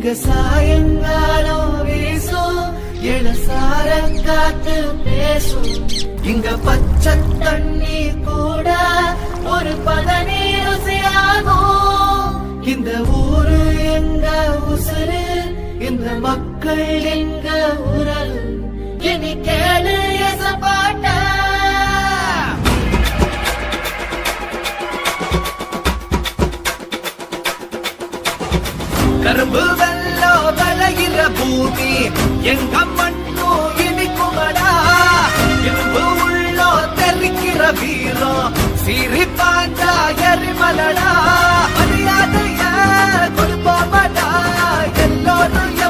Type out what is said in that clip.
இங்க சாயங்காலம் வீசும் இளசார காத்து பேசும் இங்க பச்சை தண்ணி கூட ஒரு பதநீர் ருசியாகும் இந்த ஊரு எங்க உசுறு இந்த மக்கள் எங்க உரல் இனி கேளு எசப்பாட்ட கரும்பு வெள்ளோ விளைகிற பூமி எங்க மண்ணோ இனிக்குமடா இரும்பு உள்ளோ தெரிக்கிற வீரம் சிரிப்பாண்டா எரிமலடா